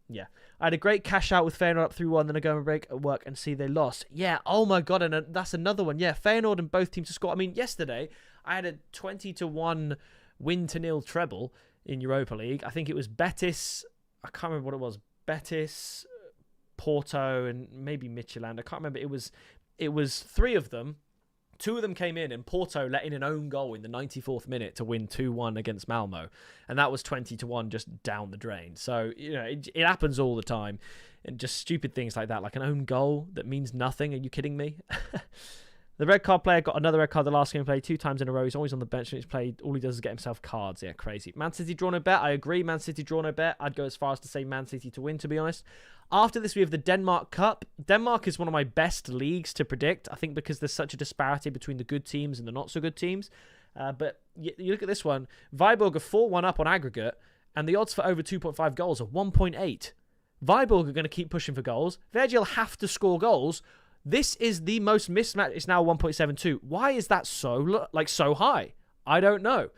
yeah. I had a great cash out with Feyenoord up 3-1. Then I go and break at work and see they lost. Yeah, oh my God. And that's another one. Yeah, Feyenoord and both teams to score. I mean, yesterday, I had a 20-1 win-0 treble in Europa League. I think it was Betis. I can't remember what it was. Betis, Porto, and maybe Midtjylland. I can't remember. It was three of them. Two of them came in, and Porto let in an own goal in the 94th minute to win 2-1 against Malmo. And that was 20-1 just down the drain. So, you know, it happens all the time. And just stupid things like that, like an own goal that means nothing. Are you kidding me? The red card player got another red card the last game he played 2 times in a row. He's always on the bench when he's played. All he does is get himself cards. Yeah, crazy. Man City draw no bet. I agree. Man City draw no bet. I'd go as far as to say Man City to win, to be honest. After this, we have the Denmark Cup. Denmark is one of my best leagues to predict. I think because there's such a disparity between the good teams and the not so good teams. But you look at this one. Viborg are 4-1 up on aggregate. And the odds for over 2.5 goals are 1.8. Viborg are going to keep pushing for goals. Virgil have to score goals. This is the most mismatched. It's now 1.72. Why is that so high? I don't know.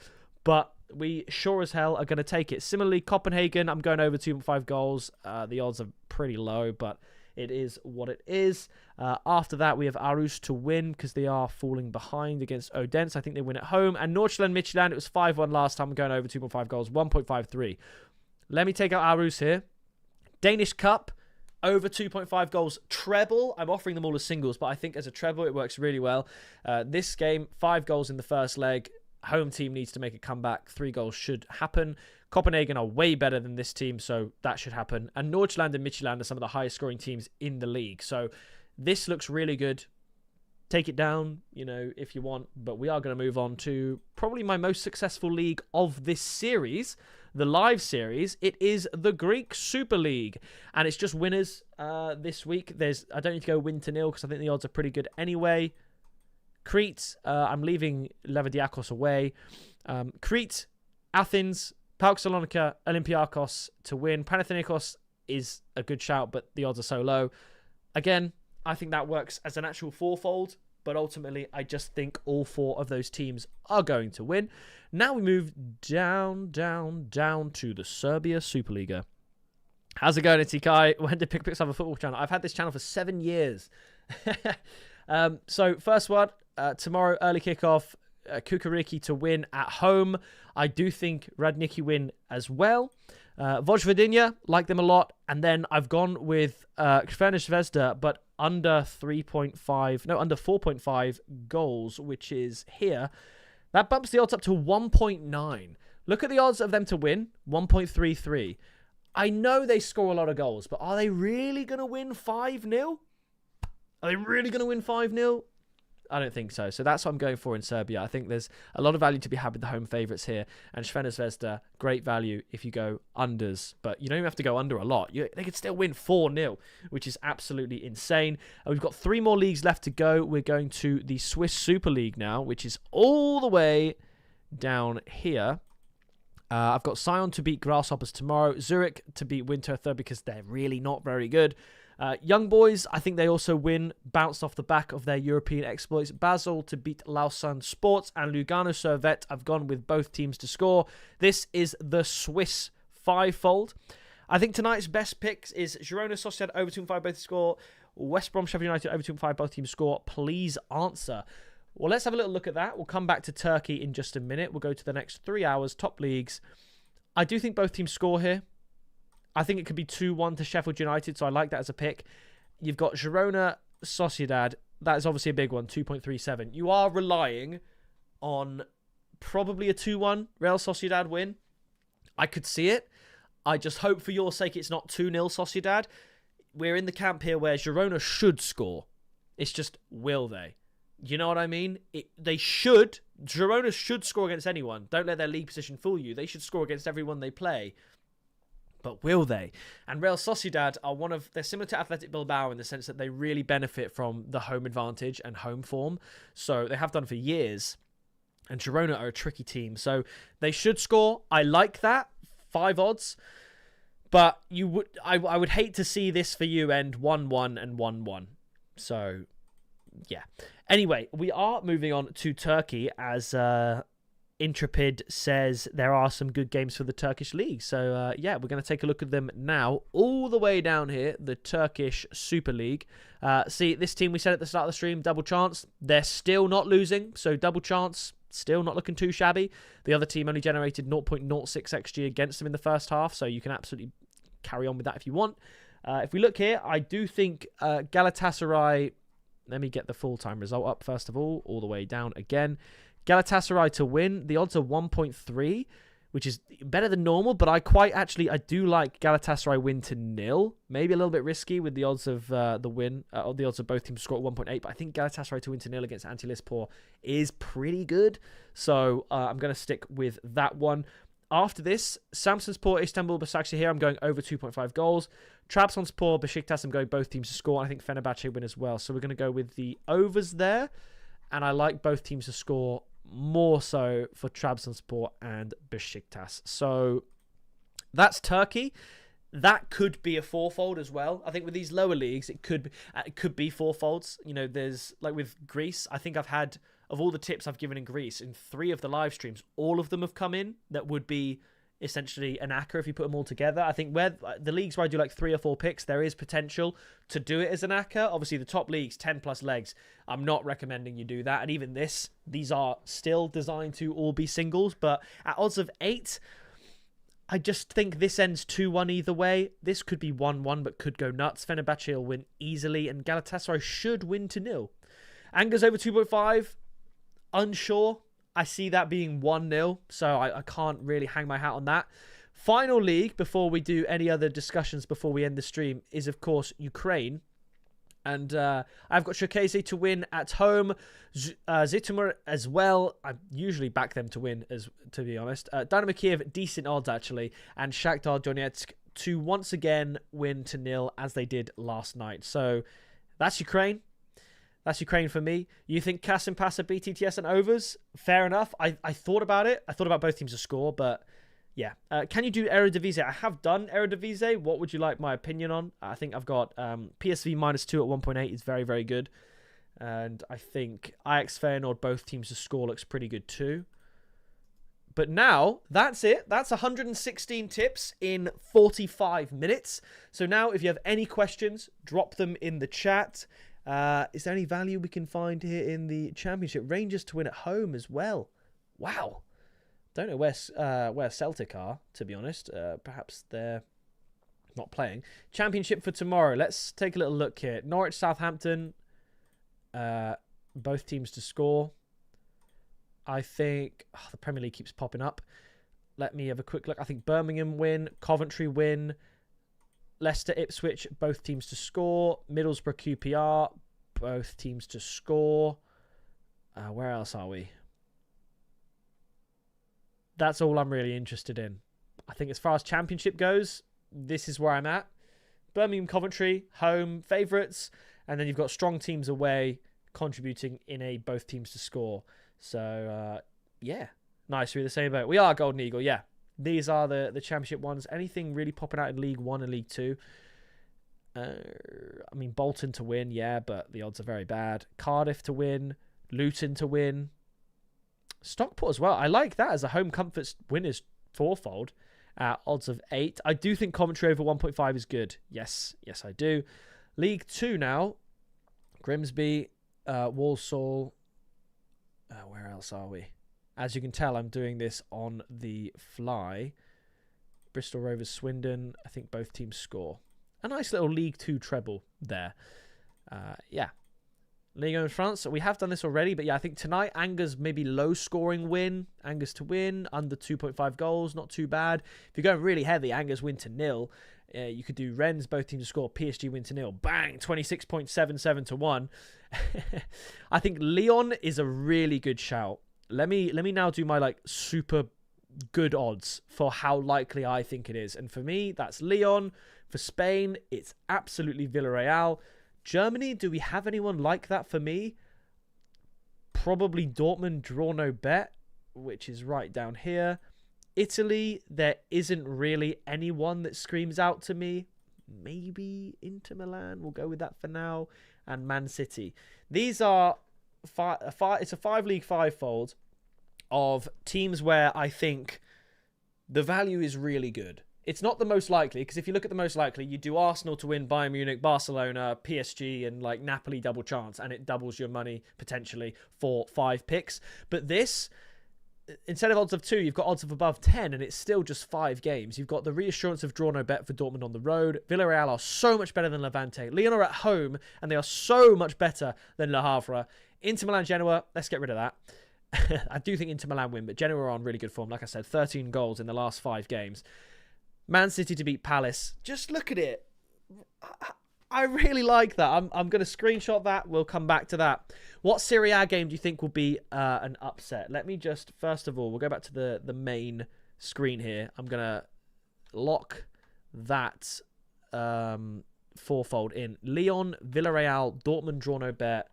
But we sure as hell are going to take it. Similarly, Copenhagen, I'm going over 2.5 goals. The odds are pretty low, but it is what it is. After that, we have Aarhus to win because they are falling behind against Odense. I think they win at home. And Nordsjælland, Midtjylland, it was 5-1 last time. I'm going over 2.5 goals, 1.53. Let me take out Aarhus here. Danish Cup. Over 2.5 goals treble. I'm offering them all as singles, but I think as a treble, it works really well. This game, 5 goals in the first leg. Home team needs to make a comeback. 3 goals should happen. Copenhagen are way better than this team, so that should happen. And Nordsjælland and Midtjylland are some of the highest scoring teams in the league. So this looks really good. Take it down, you know, if you want. But we are going to move on to probably my most successful league of this series. The live series, it is the Greek Super League, and it's just winners this week. I don't need to go win to nil because I think the odds are pretty good anyway. Crete, I'm leaving Levadiakos away. Crete, Athens, PAOK Salonika, Olympiakos to win. Panathinaikos is a good shout, but the odds are so low. Again, I think that works as an actual fourfold, but ultimately I just think all 4 of those teams are going to win. Now we move down to the Serbia Superliga. How's it going, Itikai? When did Pick Picks have a football channel? I've had this channel for 7 years. So first one, tomorrow, early kickoff, Kukariki to win at home. I do think Radnicki win as well. Vojvodina, like them a lot. And then I've gone with Crvena Zvezda, but under 4.5 goals, which is here. That bumps the odds up to 1.9. Look at the odds of them to win, 1.33. I know they score a lot of goals, but are they really going to win 5-0? Are they really going to win 5-0? I don't think so. So that's what I'm going for in Serbia. I think there's a lot of value to be had with the home favourites here. And Crvena Zvezda, great value if you go unders. But you don't even have to go under a lot. They could still win 4-0, which is absolutely insane. And we've got 3 more leagues left to go. We're going to the Swiss Super League now, which is all the way down here. I've got Sion to beat Grasshoppers tomorrow. Zurich to beat Winterthur because they're really not very good. Young Boys, I think they also win, bounced off the back of their European exploits. Basel to beat Lausanne Sports, and Lugano Servette, I've gone with both teams to score. This is the Swiss fivefold. I think tonight's best picks is Girona Sociedad over 2.5 both to score, West Brom Sheffield United over 2.5 both teams score. Please answer. Well, let's have a little look at that. We'll come back to Turkey in just a minute. We'll go to the next 3 hours, top leagues. I do think both teams score here. I think it could be 2-1 to Sheffield United, so I like that as a pick. You've got Girona Sociedad. That is obviously a big one, 2.37. You are relying on probably a 2-1 Real Sociedad win. I could see it. I just hope for your sake it's not 2-0 Sociedad. We're in the camp here where Girona should score. It's just, will they? You know what I mean? They should. Girona should score against anyone. Don't let their league position fool you. They should score against everyone they play. But will they? And Real Sociedad are they're similar to Athletic Bilbao in the sense that they really benefit from the home advantage and home form. So they have done for years. And Girona are a tricky team. So they should score. I like that. 5 odds. But I would hate to see this for you end 1-1 and 1-1. So, yeah. Anyway, we are moving on to Turkey as Intrepid says there are some good games for the Turkish league. So, yeah, we're going to take a look at them now. All the way down here, the Turkish Super League. See, this team we said at the start of the stream, double chance. They're still not losing. So, double chance, still not looking too shabby. The other team only generated 0.06 XG against them in the first half. So, you can absolutely carry on with that if you want. If we look here, I do think Galatasaray... Let me get the full-time result up, first of all the way down again. Galatasaray to win, the odds are 1.3, which is better than normal, but I do like Galatasaray win to 0. Maybe a little bit risky with the odds of the win, or the odds of both teams to score at 1.8, but I think Galatasaray to win to 0 against Antalyaspor is pretty good. So I'm going to stick with that one. After this, Samsunspor, Istanbul, Başakşehir here, I'm going over 2.5 goals. Trabzonspor, Besiktas, I'm going both teams to score. I think Fenerbahce win as well. So we're going to go with the overs there. And I like both teams to score, more so for Trabzonspor and Besiktas. So that's Turkey. That could be a fourfold as well. I think with these lower leagues, it could be fourfolds. You know, there's like with Greece, I think I've had, of all the tips I've given in Greece, in 3 of the live streams, all of them have come in that would be essentially an Acca if you put them all together. I think where the leagues where I do like 3 or 4 picks, there is potential to do it as an Acca. Obviously, the top leagues, 10 plus legs, I'm not recommending you do that. And even these are still designed to all be singles. But at odds of 8, I just think this ends 2-1 either way. This could be 1-1, but could go nuts. Fenerbahce will win easily, and Galatasaray should win to 0. Angers over 2.5, unsure. I see that being 1-0, so I can't really hang my hat on that. Final league, before we do any other discussions before we end the stream, is, of course, Ukraine. And I've got Cherkasy to win at home. Zhytomyr as well. I usually back them to win, to be honest. Dynamo Kiev, decent odds, actually. And Shakhtar Donetsk to once again win to 0, as they did last night. So that's Ukraine. That's Ukraine for me. You think Kasim Pasa, BTTS and overs? Fair enough. I thought about it. I thought about both teams to score, but yeah. Can you do Eredivisie? I have done Eredivisie. What would you like my opinion on? I think I've got PSV -2 at 1.8 is very, very good. And I think Ajax Feyenoord, both teams to score, looks pretty good too. But now, that's it. That's 116 tips in 45 minutes. So now, if you have any questions, drop them in the chat. Is there any value we can find here in the Championship? Rangers to win at home as well. Wow. Don't know where Celtic are, to be honest. Perhaps they're not playing. Championship for tomorrow. Let's take a little look here. Norwich, Southampton. Both teams to score. I think the Premier League keeps popping up. Let me have a quick look. I think Birmingham win. Coventry win. Leicester, Ipswich. Both teams to score. Middlesbrough, QPR. Both teams to score. Where else are we? That's all I'm really interested in. I think as far as Championship goes, this is where I'm at. Birmingham, Coventry, home favourites. And then you've got strong teams away contributing in a both teams to score. So, yeah. Nice. We're the same boat. We are Golden Eagle, yeah. These are the Championship ones. Anything really popping out in League 1 and League 2? I mean, Bolton to win, yeah, but the odds are very bad. Cardiff to win. Luton to win. Stockport as well. I like that as a home comfort winners fourfold at odds of 8. I do think Coventry over 1.5 is good. Yes, I do. League 2 now. Grimsby, Walsall. Where else are we? As you can tell, I'm doing this on the fly. Bristol Rovers, Swindon. I think both teams score. A nice little League 2 treble there. Yeah. Ligue in France. So we have done this already, but yeah, I think tonight Angers maybe low scoring win. Angers to win, under 2.5 goals, not too bad. If you're going really heavy, Angers win to 0. You could do Rennes, both teams to score. PSG win to 0. Bang, 26.77 to 1. I think Lyon is a really good shout. Let me now do my super good odds for how likely I think it is. And for me, that's Lyon. For Spain, it's absolutely Villarreal. Germany, do we have anyone like that for me? Probably Dortmund, draw no bet, which is right down here. Italy, there isn't really anyone that screams out to me. Maybe Inter Milan, we'll go with that for now. And Man City. These are it's a 5 League 5-fold of teams where I think the value is really good. It's not the most likely, because if you look at the most likely, you do Arsenal to win, Bayern Munich, Barcelona, PSG, and Napoli double chance, and it doubles your money potentially for 5 picks. But this, instead of odds of 2, you've got odds of above 10, and it's still just 5 games. You've got the reassurance of draw no bet for Dortmund on the road. Villarreal are so much better than Levante. Lyon are at home, and they are so much better than Le Havre. Inter Milan, Genoa, let's get rid of that. I do think Inter Milan win, but Genoa are on really good form. Like I said, 13 goals in the last 5 games. Man City to beat Palace. Just look at it. I really like that. I'm going to screenshot that. We'll come back to that. What Serie A game do you think will be an upset? Let me just, first of all, we'll go back to the main screen here. I'm going to lock that fourfold in. Lyon, Villarreal, Dortmund, draw no bet.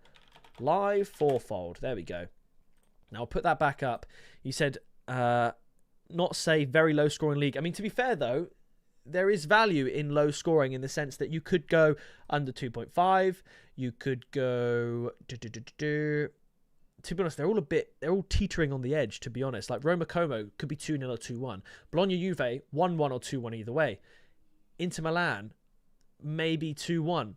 Live fourfold. There we go. Now I'll put that back up. You said... not say very low scoring league. I mean, to be fair though, there is value in low scoring in the sense that you could go under 2.5. You could go to be honest, they're all teetering on the edge, to be honest. Like Roma Como could be 2-0 or 2-1. Bologna Juve 1-1 or 2-1 either way. Inter Milan maybe 2-1.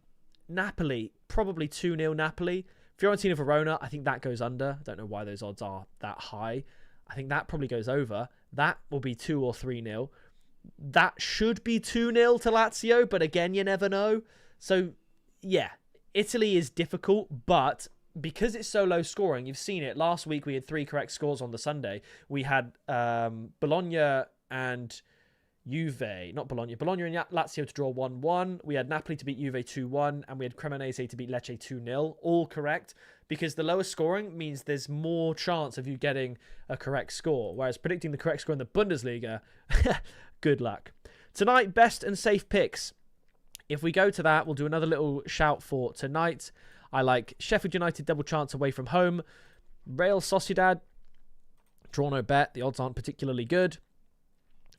Napoli probably 2-0 Napoli. Fiorentina Verona, I think that goes under. I don't know why those odds are that high. I think that probably goes over. That will be 2 or 3-0. That should be 2-0 to Lazio, but again, you never know. So, yeah, Italy is difficult, but because it's so low scoring, you've seen it. Last week, we had 3 correct scores on the Sunday. We had Bologna and Juve, not Bologna and Lazio to draw 1-1. We had Napoli to beat Juve 2-1, and we had Cremonese to beat Lecce 2-0. All correct, because the lower scoring means there's more chance of you getting a correct score, whereas predicting the correct score in the Bundesliga, good luck. Tonight, best and safe picks. If we go to that, we'll do another little shout for tonight. I like Sheffield United double chance away from home. Real Sociedad, draw no bet. The odds aren't particularly good.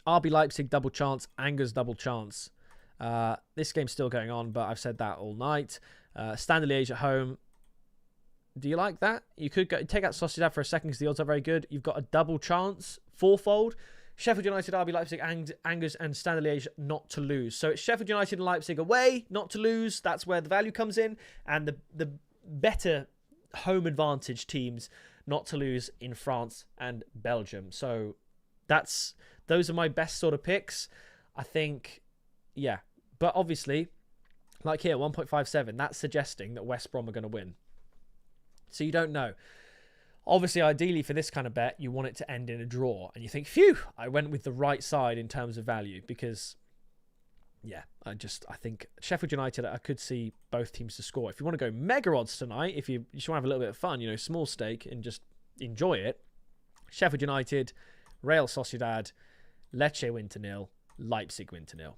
RB Leipzig double chance. Angers double chance. This game's still going on, but I've said that all night. Standard Liège at home. Do you like that? You could take out Sociedad for a second because the odds are very good. You've got a double chance, fourfold. Sheffield United, RB Leipzig, Angers, and Standard Liège not to lose. So it's Sheffield United and Leipzig away, not to lose. That's where the value comes in. And the better home advantage teams not to lose in France and Belgium. So Those are my best sort of picks. I think, yeah. But obviously, like here, 1.57, that's suggesting that West Brom are going to win. So you don't know. Obviously, ideally for this kind of bet, you want it to end in a draw. And you think, phew, I went with the right side in terms of value. Because, yeah, I think Sheffield United, I could see both teams to score. If you want to go mega odds tonight, if you just want to have a little bit of fun, small stake and just enjoy it, Sheffield United, Real Sociedad, Lecce win to 0, Leipzig win to 0.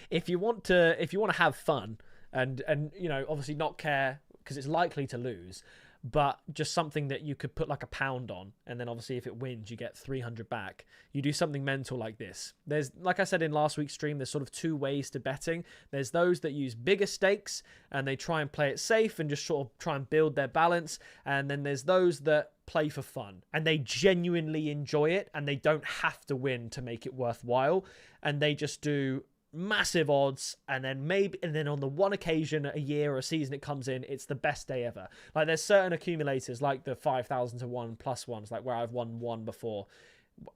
If you want to have fun and obviously not care because it's likely to lose, but just something that you could put like £1 on, and then obviously if it wins you get 300 back. You do something mental like this. There's, like I said in last week's stream, there's sort of two ways to betting. There's those that use bigger stakes and they try and play it safe and just sort of try and build their balance, and then there's those that play for fun and they genuinely enjoy it and they don't have to win to make it worthwhile, and they just do massive odds, and then on the one occasion a year or a season it comes in, it's the best day ever. Like there's certain accumulators like the 5,000 to 1 plus ones, like where I've won one before.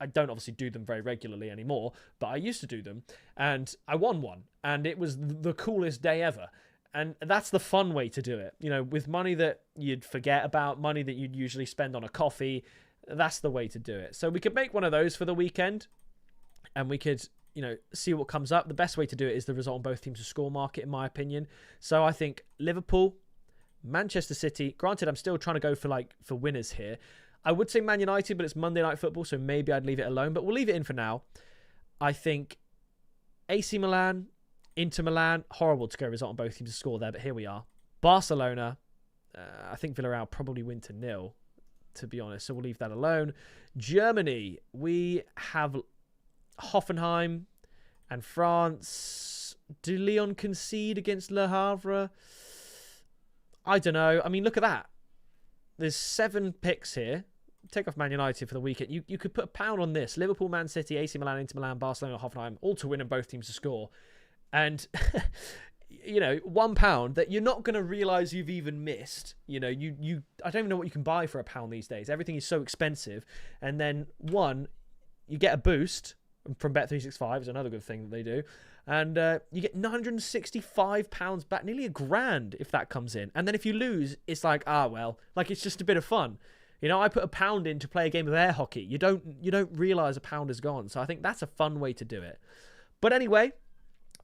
I don't obviously do them very regularly anymore, but I used to do them and I won one and it was the coolest day ever. And that's the fun way to do it, with money that you'd forget about, money that you'd usually spend on a coffee. That's the way to do it. So we could make one of those for the weekend and we could see what comes up. The best way to do it is the result on both teams to score market, in my opinion. So I think Liverpool, Manchester City. Granted, I'm still trying to go for winners here. I would say Man United, but it's Monday Night Football, so maybe I'd leave it alone. But we'll leave it in for now. I think AC Milan, Inter Milan. Horrible to go result on both teams to score there, but here we are. Barcelona. I think Villarreal probably win to 0, to be honest. So we'll leave that alone. Germany. We have Hoffenheim and France. Do Lyon concede against Le Havre? I don't know. I mean, look at that. There's 7 picks here. Take off Man United for the weekend. You could put £1 on this. Liverpool, Man City, AC Milan, Inter Milan, Barcelona, Hoffenheim, all to win and both teams to score. And, £1 that you're not going to realise you've even missed. I don't even know what you can buy for £1 these days. Everything is so expensive. And then, you get a boost from Bet365 is another good thing that they do. And you get £965 back, nearly £1,000 if that comes in. And then if you lose, it's like, it's just a bit of fun. I put £1 in to play a game of air hockey. You don't realise £1 is gone. So I think that's a fun way to do it. But anyway,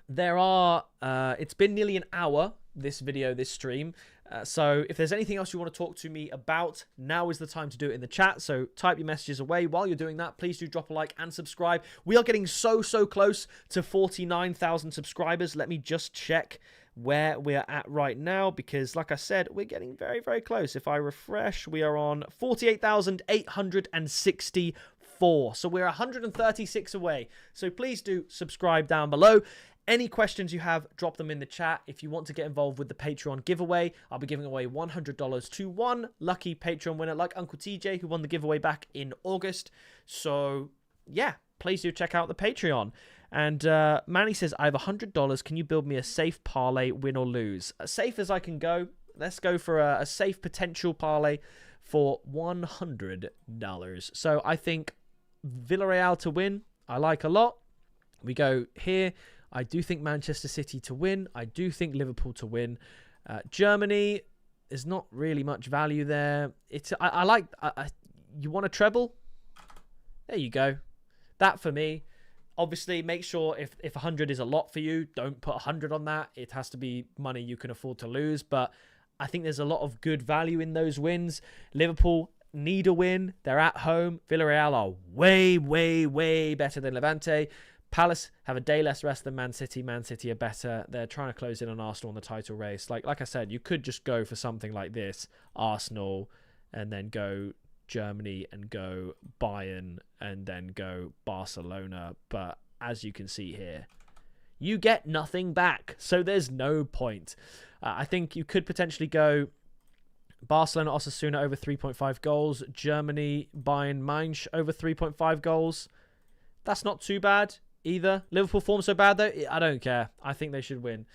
it's been nearly an hour, this stream. So if there's anything else you want to talk to me about, now is the time to do it in the chat. So type your messages away. While you're doing that, please do drop a like and subscribe. We are getting so close to 49,000 subscribers. Let me just check where we're at right now, because like I said, we're getting very, very close. If I refresh, we are on 48,864. So we're 136 away. So please do subscribe down below. Any questions you have, drop them in the chat. If you want to get involved with the Patreon giveaway, I'll be giving away $100 to one lucky Patreon winner like Uncle TJ, who won the giveaway back in August. So, yeah, please do check out the Patreon. And Manny says, I have $100. Can you build me a safe parlay, win or lose? As safe as I can go. Let's go for a safe potential parlay for $100. So I think Villarreal to win, I like a lot. We go here. I do think Manchester City to win. I do think Liverpool to win. Germany, there's not really much value there. You want a treble? There you go. That for me. Obviously, make sure if 100 is a lot for you, don't put 100 on that. It has to be money you can afford to lose. But I think there's a lot of good value in those wins. Liverpool need a win. They're at home. Villarreal are way, way, way better than Levante. Palace have a day less rest than Man City. Man City are better. They're trying to close in on Arsenal in the title race. Like I said, you could just go for something like this. Arsenal, and then go Germany, and go Bayern, and then go Barcelona. But as you can see here, you get nothing back. So there's no point. I think you could potentially go Barcelona, Osasuna over 3.5 goals. Germany, Bayern, Mainz over 3.5 goals. That's not too bad either. Liverpool form so bad though, I don't care. I think they should win.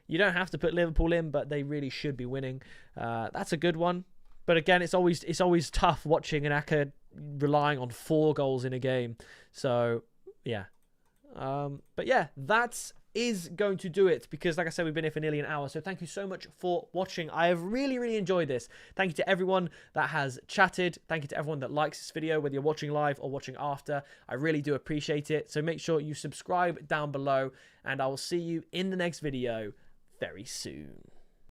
You don't have to put Liverpool in, but they really should be winning. That's a good one. But again, it's always tough watching an Acca relying on 4 goals in a game. So yeah, but yeah, that is going to do it, because like I said, we've been here for nearly an hour. So thank you so much for watching. I have really enjoyed this. Thank you to everyone that has chatted. Thank you to everyone that likes this video, whether you're watching live or watching after. I really do appreciate it. So make sure you subscribe down below, and I will see you in the next video very soon.